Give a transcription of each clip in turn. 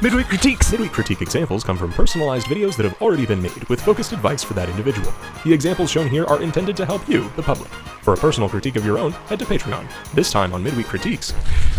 Midweek Critiques! Midweek critique examples come from personalized videos that have already been made, with focused advice for that individual. The examples shown here are intended to help you, the public. For a personal critique of your own, head to Patreon. This time on Midweek Critiques,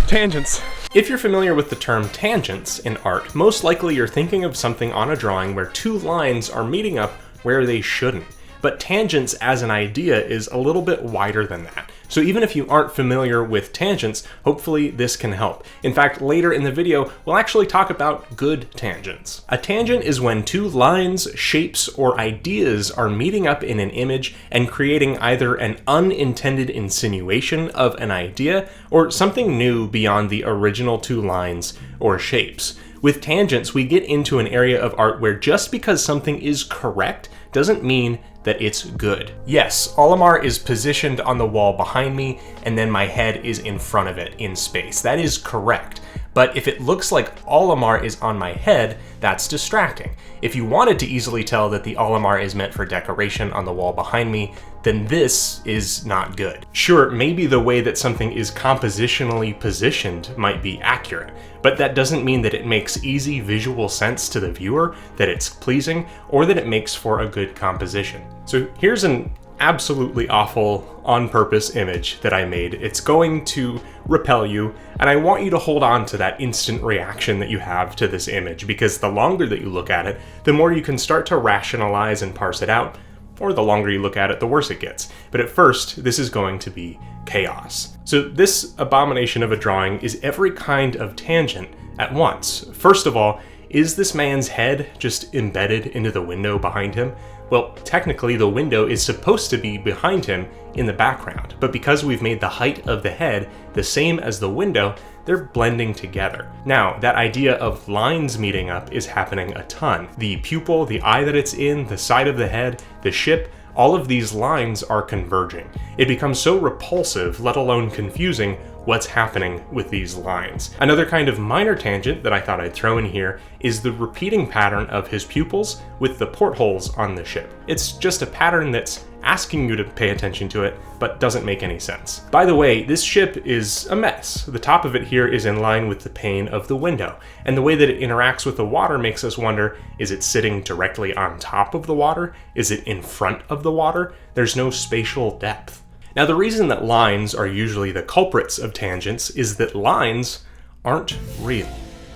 tangents. If you're familiar with the term tangents in art, most likely you're thinking of something on a drawing where two lines are meeting up where they shouldn't. But tangents as an idea is a little bit wider than that. So even if you aren't familiar with tangents, hopefully this can help. In fact, later in the video, we'll actually talk about good tangents. A tangent is when two lines, shapes, or ideas are meeting up in an image and creating either an unintended insinuation of an idea or something new beyond the original two lines or shapes. With tangents, we get into an area of art where just because something is correct doesn't mean that it's good. Yes, Olimar is positioned on the wall behind me, and then my head is in front of it in space. That is correct. But if it looks like Olimar is on my head, that's distracting. If you wanted to easily tell that the Olimar is meant for decoration on the wall behind me, then this is not good. Sure, maybe the way that something is compositionally positioned might be accurate, but that doesn't mean that it makes easy visual sense to the viewer, that it's pleasing, or that it makes for a good composition. So here's an absolutely awful, on-purpose image that I made. It's going to repel you, and I want you to hold on to that instant reaction that you have to this image, because the longer that you look at it, the more you can start to rationalize and parse it out, or the longer you look at it, the worse it gets. But at first, this is going to be chaos. So this abomination of a drawing is every kind of tangent at once. First of all, is this man's head just embedded into the window behind him? Well, technically the window is supposed to be behind him in the background, but because we've made the height of the head the same as the window, they're blending together. Now, that idea of lines meeting up is happening a ton. The pupil, the eye that it's in, the side of the head, the ship, all of these lines are converging. It becomes so repulsive, let alone confusing, what's happening with these lines. Another kind of minor tangent that I thought I'd throw in here is the repeating pattern of his pupils with the portholes on the ship. It's just a pattern that's asking you to pay attention to it, but doesn't make any sense. By the way, this ship is a mess. The top of it here is in line with the pane of the window, and the way that it interacts with the water makes us wonder, is it sitting directly on top of the water? Is it in front of the water? There's no spatial depth. Now, the reason that lines are usually the culprits of tangents is that lines aren't real.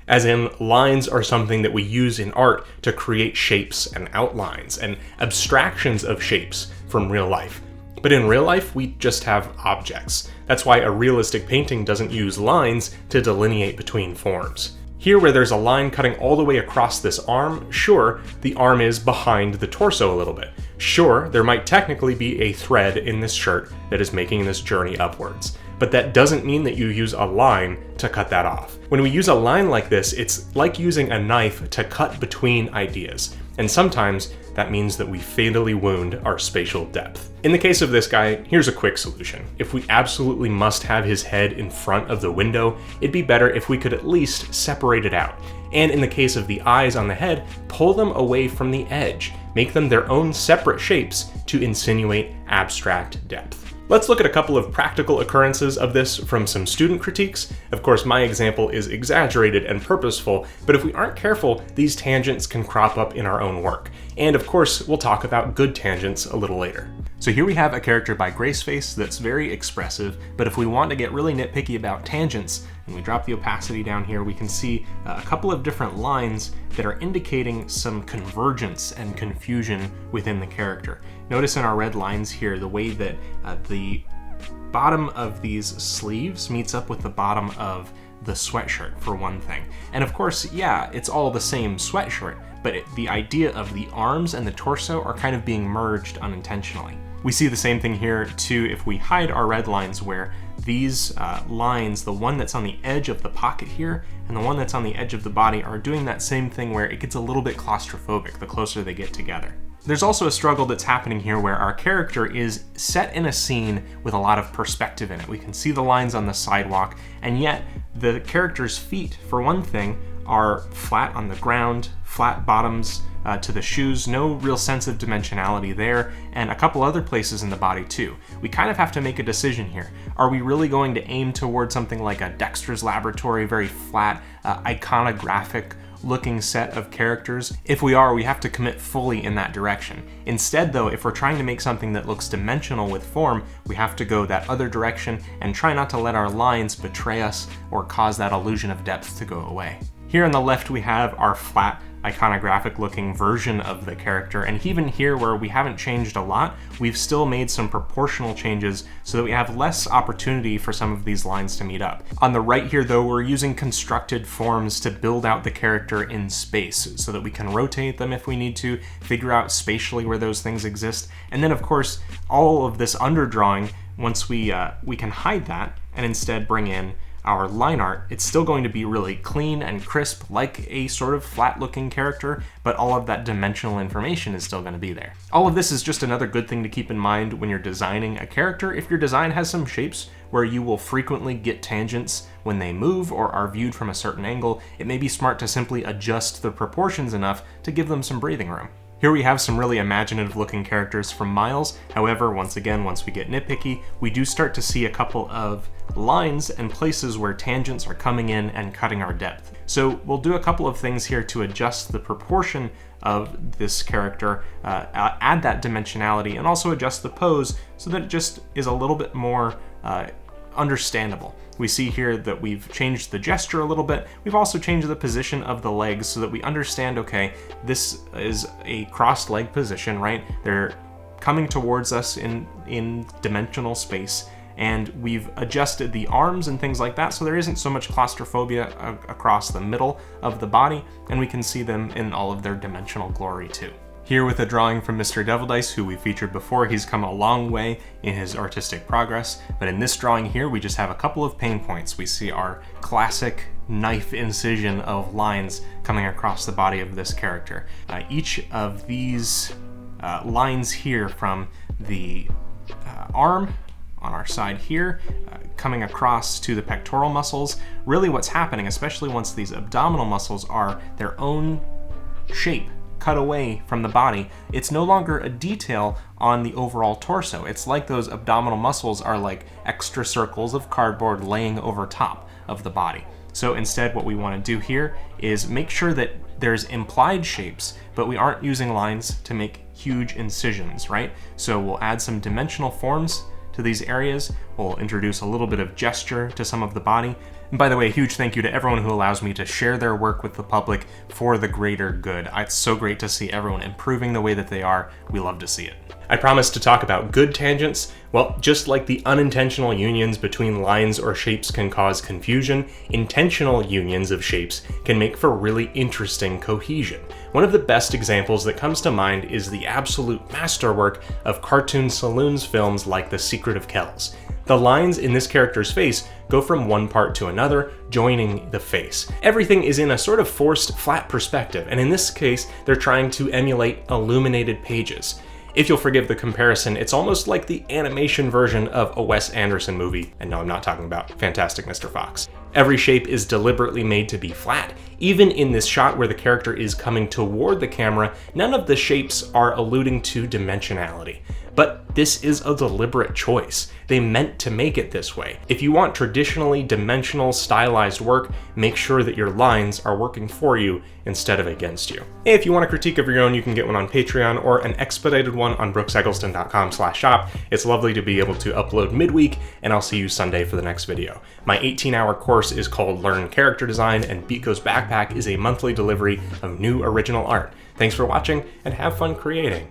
As in, lines are something that we use in art to create shapes and outlines and abstractions of shapes from real life. But in real life, we just have objects. That's why a realistic painting doesn't use lines to delineate between forms. Here, where there's a line cutting all the way across this arm, sure, the arm is behind the torso a little bit. Sure, there might technically be a thread in this shirt that is making this journey upwards. But that doesn't mean that you use a line to cut that off. When we use a line like this, it's like using a knife to cut between ideas. And sometimes that means that we fatally wound our spatial depth. In the case of this guy, here's a quick solution. If we absolutely must have his head in front of the window, it'd be better if we could at least separate it out. And in the case of the eyes on the head, pull them away from the edge. Make them their own separate shapes to insinuate abstract depth. Let's look at a couple of practical occurrences of this from some student critiques. Of course, my example is exaggerated and purposeful, but if we aren't careful, these tangents can crop up in our own work. And of course, we'll talk about good tangents a little later. So here we have a character by Graceface that's very expressive, but if we want to get really nitpicky about tangents, and we drop the opacity down here, we can see a couple of different lines that are indicating some convergence and confusion within the character. Notice in our red lines here, the way that the bottom of these sleeves meets up with the bottom of the sweatshirt, for one thing. And of course, yeah, it's all the same sweatshirt, but the idea of the arms and the torso are kind of being merged unintentionally. We see the same thing here too if we hide our red lines, where these lines, the one that's on the edge of the pocket here and the one that's on the edge of the body, are doing that same thing where it gets a little bit claustrophobic the closer they get together. There's also a struggle that's happening here where our character is set in a scene with a lot of perspective in it. We can see the lines on the sidewalk, and yet the character's feet, for one thing, are flat on the ground, flat bottoms to the shoes, no real sense of dimensionality there, and a couple other places in the body too. We kind of have to make a decision here. Are we really going to aim toward something like a Dexter's Laboratory, very flat, iconographic, looking set of characters. If we are, we have to commit fully in that direction. Instead though, if we're trying to make something that looks dimensional with form, we have to go that other direction and try not to let our lines betray us or cause that illusion of depth to go away. Here on the left we have our flat, iconographic looking version of the character, and even here where we haven't changed a lot, we've still made some proportional changes so that we have less opportunity for some of these lines to meet up. On the right here though, we're using constructed forms to build out the character in space so that we can rotate them if we need to, figure out spatially where those things exist, and then of course all of this underdrawing, once we can hide that and instead bring in our line art, it's still going to be really clean and crisp like a sort of flat looking character, but all of that dimensional information is still going to be there. All of this is just another good thing to keep in mind when you're designing a character. If your design has some shapes where you will frequently get tangents when they move or are viewed from a certain angle, it may be smart to simply adjust the proportions enough to give them some breathing room. Here we have some really imaginative looking characters from Miles. However, once again, once we get nitpicky, we do start to see a couple of lines and places where tangents are coming in and cutting our depth. So we'll do a couple of things here to adjust the proportion of this character, add that dimensionality, and also adjust the pose so that it just is a little bit more understandable. We see here that we've changed the gesture a little bit. We've also changed the position of the legs so that we understand, okay, this is a crossed leg position, right? They're coming towards us in dimensional space, and we've adjusted the arms and things like that so there isn't so much claustrophobia across the middle of the body, and we can see them in all of their dimensional glory too. Here with a drawing from Mr. Devil Dice, who we featured before, he's come a long way in his artistic progress, but in this drawing here we just have a couple of pain points. We see our classic knife incision of lines coming across the body of this character. Each of these lines here from the arm on our side here, coming across to the pectoral muscles, really what's happening, especially once these abdominal muscles are their own shape, cut away from the body, it's no longer a detail on the overall torso. It's like those abdominal muscles are like extra circles of cardboard laying over top of the body. So instead what we want to do here is make sure that there's implied shapes, but we aren't using lines to make huge incisions, right? So we'll add some dimensional forms to these areas. We'll introduce a little bit of gesture to some of the body. And by the way, a huge thank you to everyone who allows me to share their work with the public for the greater good. It's so great to see everyone improving the way that they are. We love to see it. I promised to talk about good tangents. Well, just like the unintentional unions between lines or shapes can cause confusion, intentional unions of shapes can make for really interesting cohesion. One of the best examples that comes to mind is the absolute masterwork of cartoon saloons films like The Secret of Kells. The lines in this character's face go from one part to another, joining the face. Everything is in a sort of forced flat perspective, and in this case, they're trying to emulate illuminated pages. If you'll forgive the comparison, it's almost like the animation version of a Wes Anderson movie, and no, I'm not talking about Fantastic Mr. Fox. Every shape is deliberately made to be flat. Even in this shot where the character is coming toward the camera, none of the shapes are alluding to dimensionality. But this is a deliberate choice. They meant to make it this way. If you want traditionally dimensional, stylized work, make sure that your lines are working for you instead of against you. If you want a critique of your own, you can get one on Patreon or an expedited one on brookeseggleston.com/shop. It's lovely to be able to upload midweek, and I'll see you Sunday for the next video. My 18-hour course is called Learn Character Design, and Beatgo's Backpack is a monthly delivery of new original art. Thanks for watching, and have fun creating.